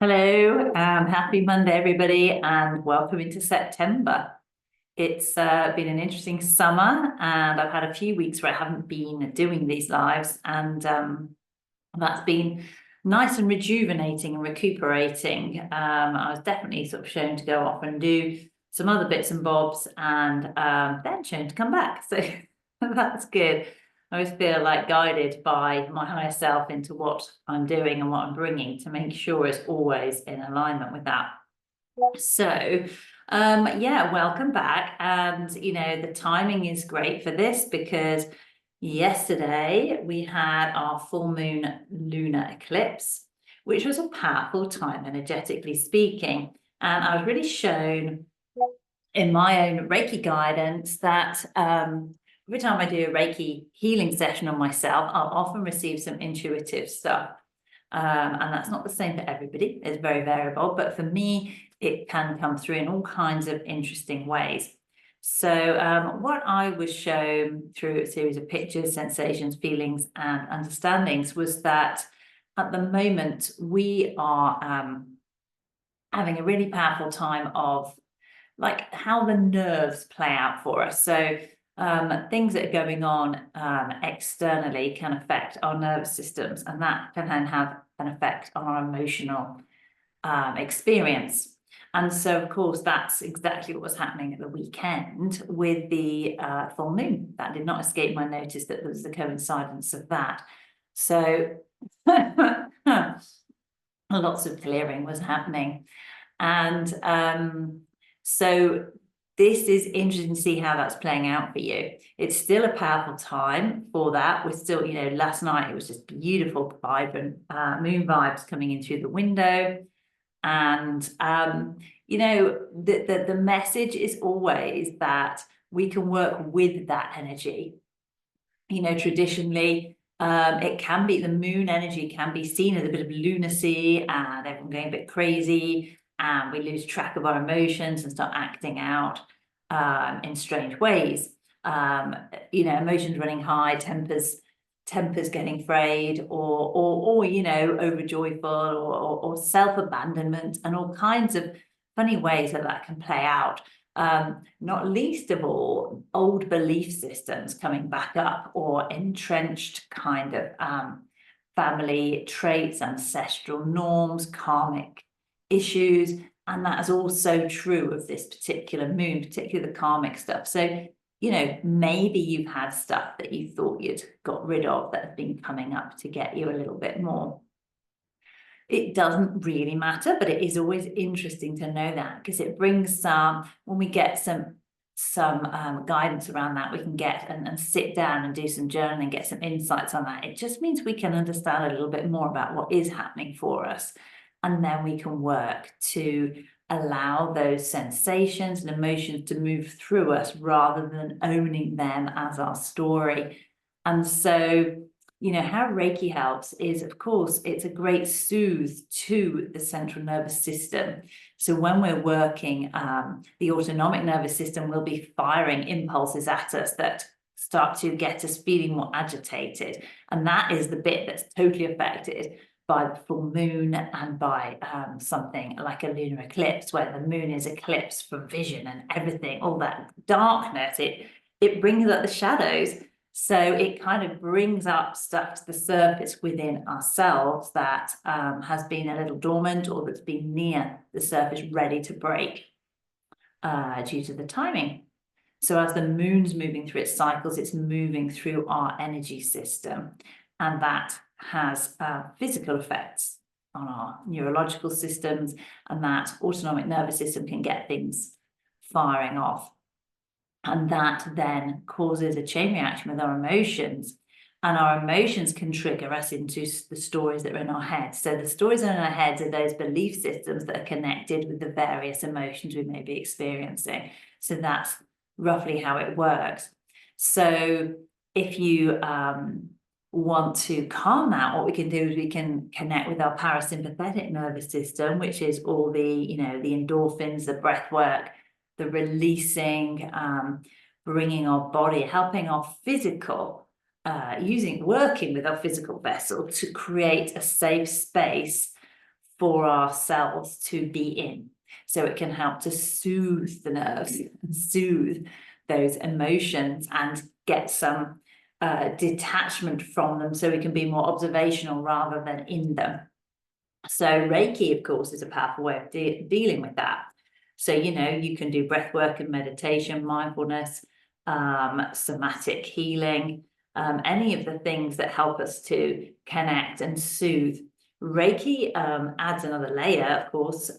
Hello, happy Monday, everybody, and welcome into September. It's been an interesting summer, and I've had a few weeks where I haven't been doing these lives, and that's been nice and rejuvenating and recuperating. I was definitely sort of shown to go off and do some other bits and bobs, and then shown to come back. So that's good. I always feel like guided by my higher self into what I'm doing and what I'm bringing to make sure it's always in alignment with that. So, yeah, welcome back. And, the timing is great for this because yesterday we had our full moon lunar eclipse, which was a powerful time, energetically speaking. And I was really shown in my own Reiki guidance that every time I do a Reiki healing session on myself, I'll often receive some intuitive stuff. And that's not the same for everybody. It's very variable. But for me, it can come through in all kinds of interesting ways. So what I was shown through a series of pictures, sensations, feelings, and understandings was that at the moment, we are having a really powerful time of like how the nerves play out for us. So things that are going on externally can affect our nervous systems, and that can then have an effect on our emotional experience. And so, of course, that's exactly what was happening at the weekend with the full moon. That did not escape my notice that there was the coincidence of that. So lots of clearing was happening. And so this is interesting to see how that's playing out for you. It's still a powerful time for that. We're still, last night it was just beautiful, vibrant moon vibes coming in through the window. And, the message is always that we can work with that energy. Traditionally, it can be the moon energy can be seen as a bit of lunacy and everyone going a bit crazy, and we lose track of our emotions and start acting out in strange ways. Emotions running high, tempers getting frayed, or over joyful, or self-abandonment, and all kinds of funny ways that can play out. Not least of all, old belief systems coming back up, or entrenched kind of family traits, ancestral norms, karmic issues. And that is also true of this particular moon, particularly the karmic stuff. So, maybe you've had stuff that you thought you'd got rid of that has been coming up to get you a little bit more. It doesn't really matter, but it is always interesting to know that, because it brings when we get some guidance around that, we can get and sit down and do some journaling, get some insights on that. It just means we can understand a little bit more about what is happening for us. And then we can work to allow those sensations and emotions to move through us rather than owning them as our story. And so, how Reiki helps is, of course, it's a great soothe to the central nervous system. So when we're working, the autonomic nervous system will be firing impulses at us that start to get us feeling more agitated. And that is the bit that's totally affected by the full moon and by something like a lunar eclipse, where the moon is eclipsed for vision and everything, all that darkness, it brings up the shadows. So it kind of brings up stuff to the surface within ourselves that has been a little dormant, or that's been near the surface, ready to break due to the timing. So as the moon's moving through its cycles, it's moving through our energy system, and that has physical effects on our neurological systems, and that autonomic nervous system can get things firing off. And that then causes a chain reaction with our emotions. And our emotions can trigger us into the stories that are in our heads. So the stories in our heads are those belief systems that are connected with the various emotions we may be experiencing. So that's roughly how it works. So if you want to calm that, what we can do is we can connect with our parasympathetic nervous system, which is all the, the endorphins, the breath work, the releasing, bringing our body, helping our physical, working with our physical vessel to create a safe space for ourselves to be in. So it can help to soothe the nerves, and soothe those emotions, and get some detachment from them, so we can be more observational rather than in them. So Reiki, of course, is a powerful way of dealing with that. So, you can do breath work and meditation, mindfulness, somatic healing, any of the things that help us to connect and soothe. Reiki adds another layer, of course,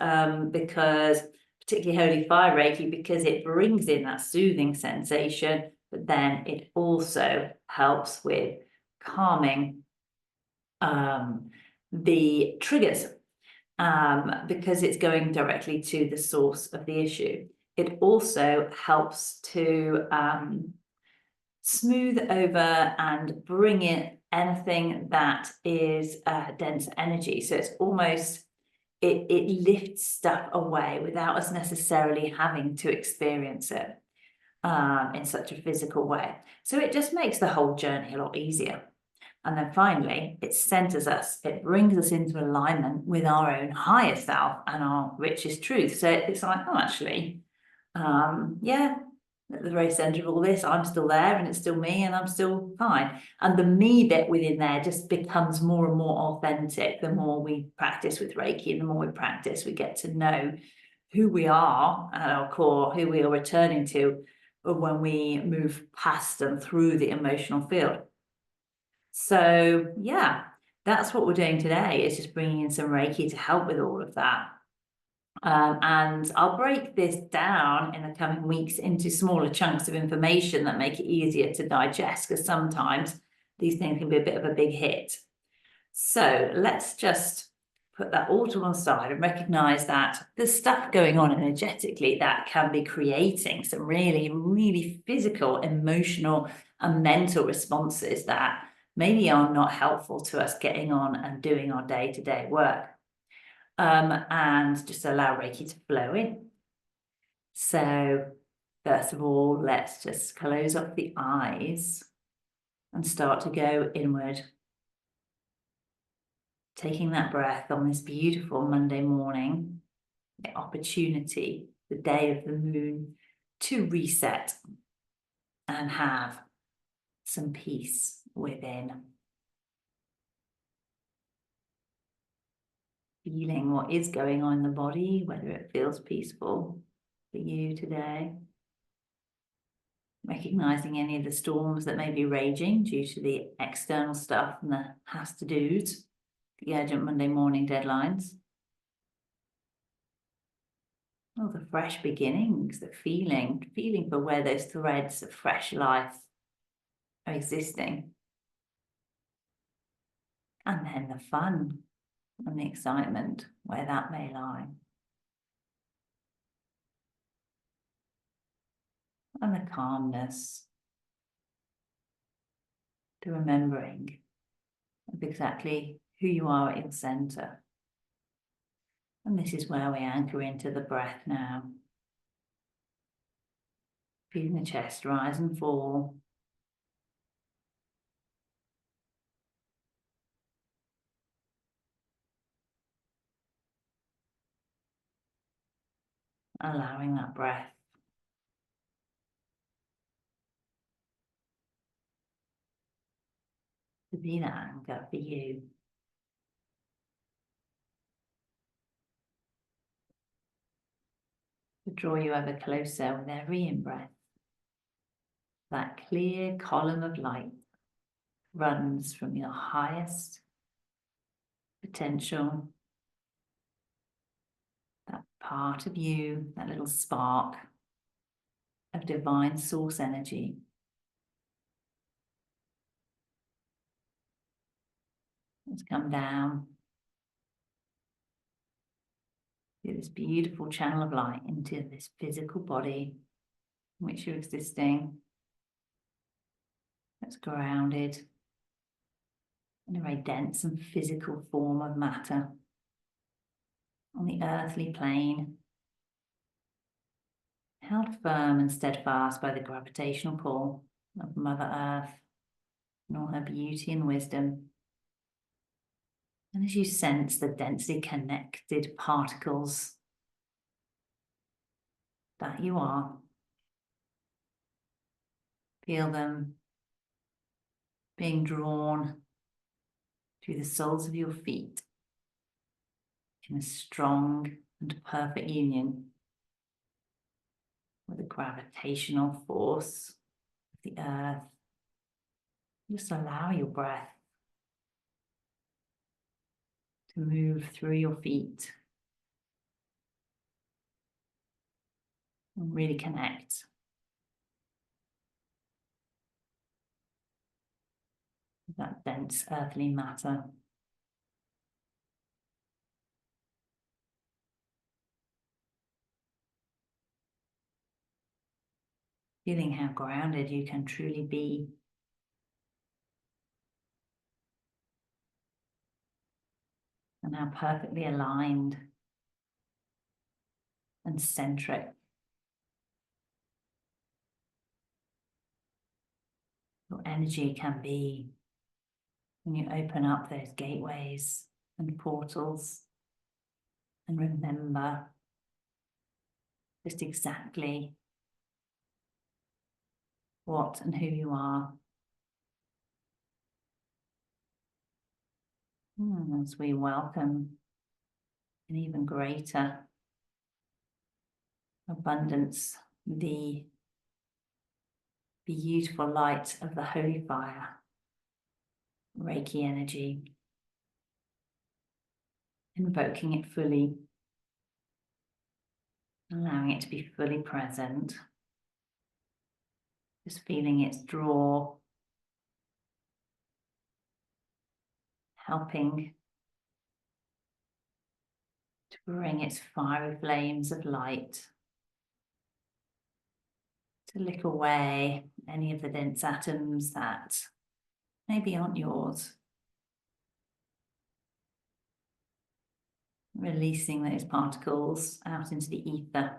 because particularly Holy Fire Reiki, because it brings in that soothing sensation, but then it also helps with calming the triggers, because it's going directly to the source of the issue. It also helps to smooth over and bring in anything that is dense energy. So it's almost, it lifts stuff away without us necessarily having to experience it in such a physical way. So it just makes the whole journey a lot easier. And then finally, it centers us. It brings us into alignment with our own higher self and our richest truth. So it's like, oh, actually, yeah, at the very center of all this, I'm still there, and it's still me, and I'm still fine. And the me bit within there just becomes more and more authentic the more we practice with Reiki, and the more we practice, we get to know who we are at our core, who we are returning to when we move past and through the emotional field. So yeah, that's what we're doing today, is just bringing in some Reiki to help with all of that. And I'll break this down in the coming weeks into smaller chunks of information that make it easier to digest, because sometimes these things can be a bit of a big hit. So let's just put that all to one side and recognize that there's stuff going on energetically that can be creating some really, really physical, emotional, and mental responses that maybe are not helpful to us getting on and doing our day-to-day work. And just allow Reiki to flow in. So first of all, let's just close up the eyes and start to go inward. Taking that breath on this beautiful Monday morning, the opportunity, the day of the moon, to reset and have some peace within. Feeling what is going on in the body, whether it feels peaceful for you today. Recognizing any of the storms that may be raging due to the external stuff and the has-to-dos, the urgent Monday morning deadlines. Oh, the fresh beginnings, the feeling for where those threads of fresh life are existing. And then the fun and the excitement, where that may lie. And the calmness, the remembering of exactly who you are at your center. And this is where we anchor into the breath now. Feeling the chest rise and fall. Allowing that breath to be that anchor for you. To draw you ever closer with every in-breath. That clear column of light runs from your highest potential, that part of you, that little spark of divine source energy. It's come down through this beautiful channel of light into this physical body in which you're existing. That's grounded in a very dense and physical form of matter on the earthly plane, held firm and steadfast by the gravitational pull of Mother Earth and all her beauty and wisdom. And as you sense the densely connected particles that you are, feel them being drawn through the soles of your feet in a strong and perfect union with the gravitational force of the earth. Just allow your breath to move through your feet and really connect with that dense earthly matter. Feeling how grounded you can truly be. And how perfectly aligned and centric your energy can be when you open up those gateways and portals and remember just exactly what and who you are. As we welcome an even greater abundance, the beautiful light of the Holy Fire Reiki energy, invoking it fully, allowing it to be fully present, just feeling its draw, helping to bring its fiery flames of light to lick away any of the dense atoms that maybe aren't yours. Releasing those particles out into the ether,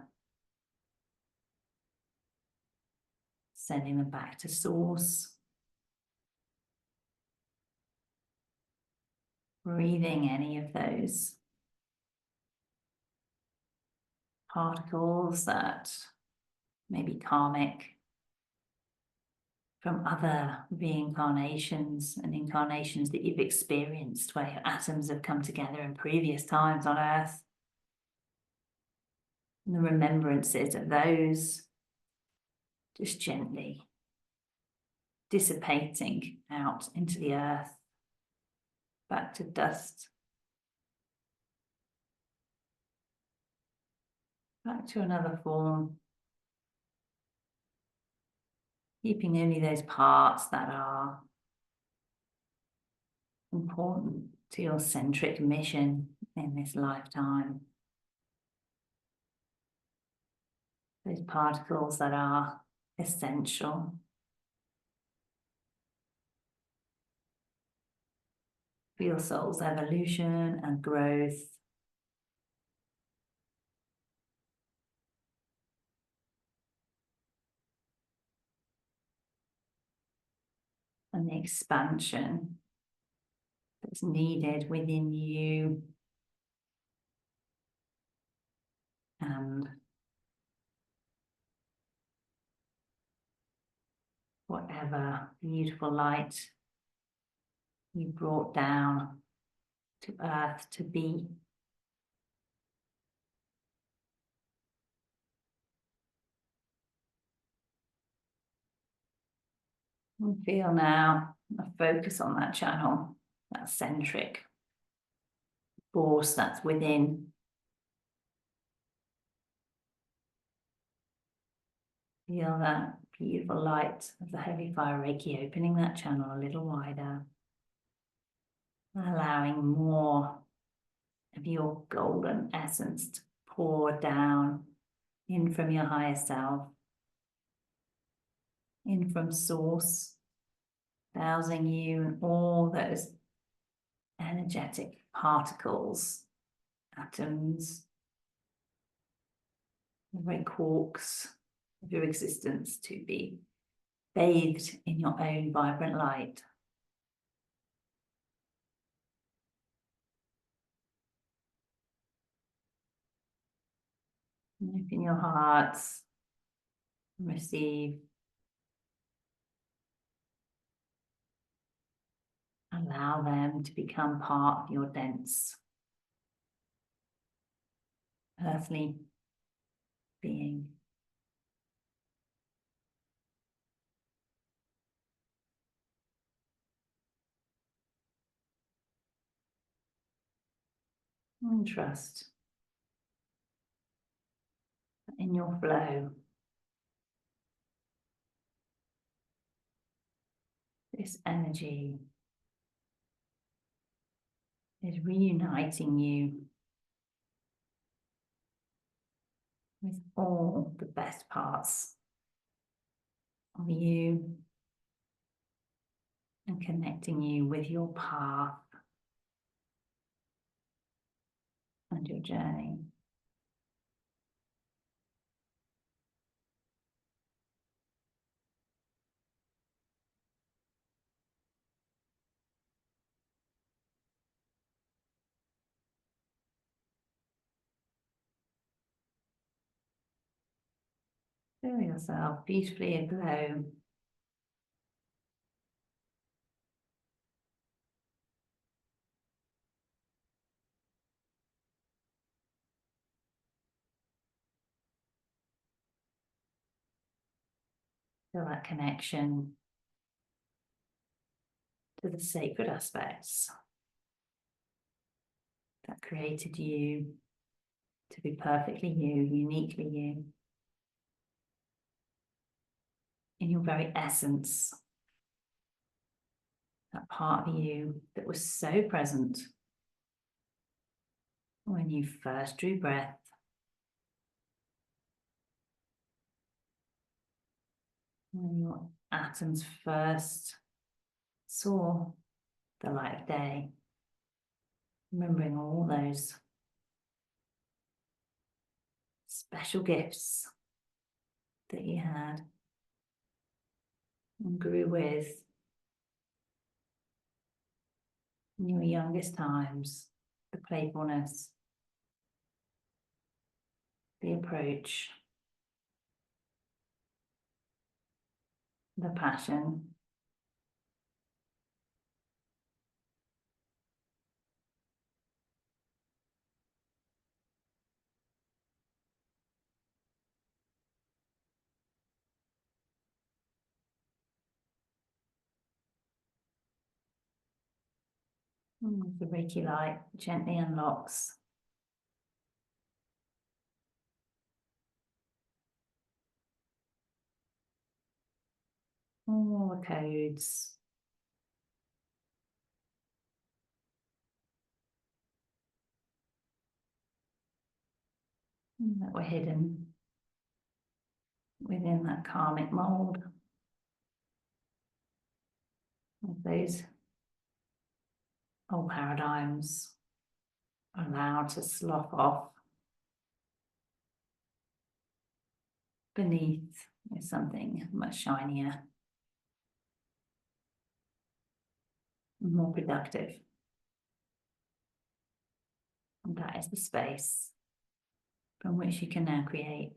sending them back to source. Breathing any of those particles that may be karmic from other reincarnations and incarnations that you've experienced where your atoms have come together in previous times on Earth. And the remembrances of those just gently dissipating out into the earth, back to dust, back to another form, keeping only those parts that are important to your centric mission in this lifetime. Those particles that are essential for your soul's evolution and growth. And the expansion that's needed within you and whatever beautiful light you brought down to earth to be. And feel now a focus on that channel, that centric force that's within. Feel that beautiful light of the Holy Fire Reiki opening that channel a little wider, allowing more of your golden essence to pour down in from your higher self, in from source, housing you in all those energetic particles, atoms, the very quarks of your existence to be bathed in your own vibrant light. Open your hearts and receive. Allow them to become part of your dense earthly being. And trust that in your flow, this energy is reuniting you with all the best parts of you and connecting you with your path and your journey. Feel yourself beautifully aglow. Feel that connection to the sacred aspects that created you to be perfectly you, uniquely you, in your very essence, that part of you that was so present when you first drew breath, when your atoms first saw the light of day, remembering all those special gifts that you had and grew with in your youngest times, the playfulness, the approach, the passion. The Reiki light gently unlocks all the codes that were hidden within that karmic mold of those old paradigms allowed to slough off beneath is something much shinier, more productive. And that is the space from which you can now create.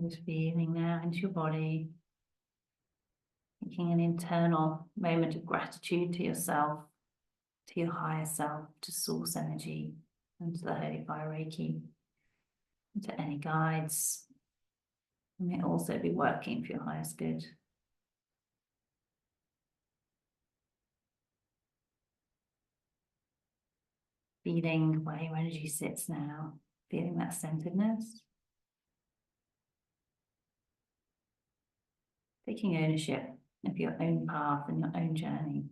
Just feeling now into your body, taking an internal moment of gratitude to yourself, to your higher self, to source energy, and to the Holy Fire Reiki, and to any guides who may also be working for your highest good. Feeling where your energy sits now, feeling that centeredness. Taking ownership of your own path and your own journey.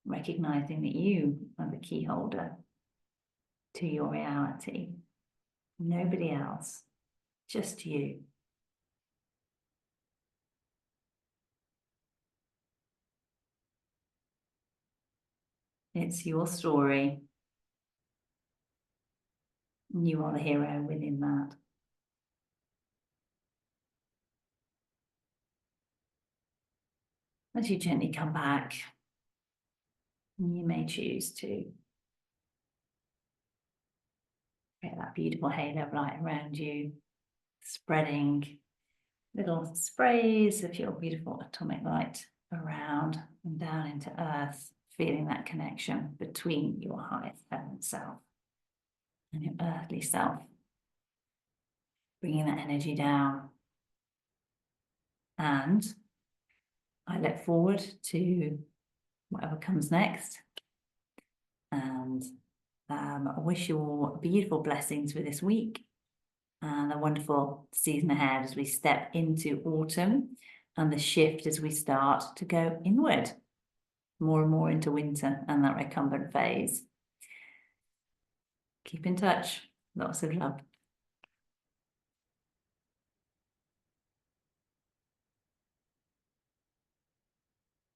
Recognizing that you are the key holder to your reality. Nobody else, just you. It's your story. You are the hero within that. As you gently come back, you may choose to create that beautiful halo of light around you, spreading little sprays of your beautiful atomic light around and down into earth, feeling that connection between your highest heaven self and your earthly self, bringing that energy down. And I look forward to whatever comes next, and I wish you all beautiful blessings for this week and a wonderful season ahead as we step into autumn and the shift as we start to go inward more and more into winter and that recumbent phase. Keep in touch. Lots of love.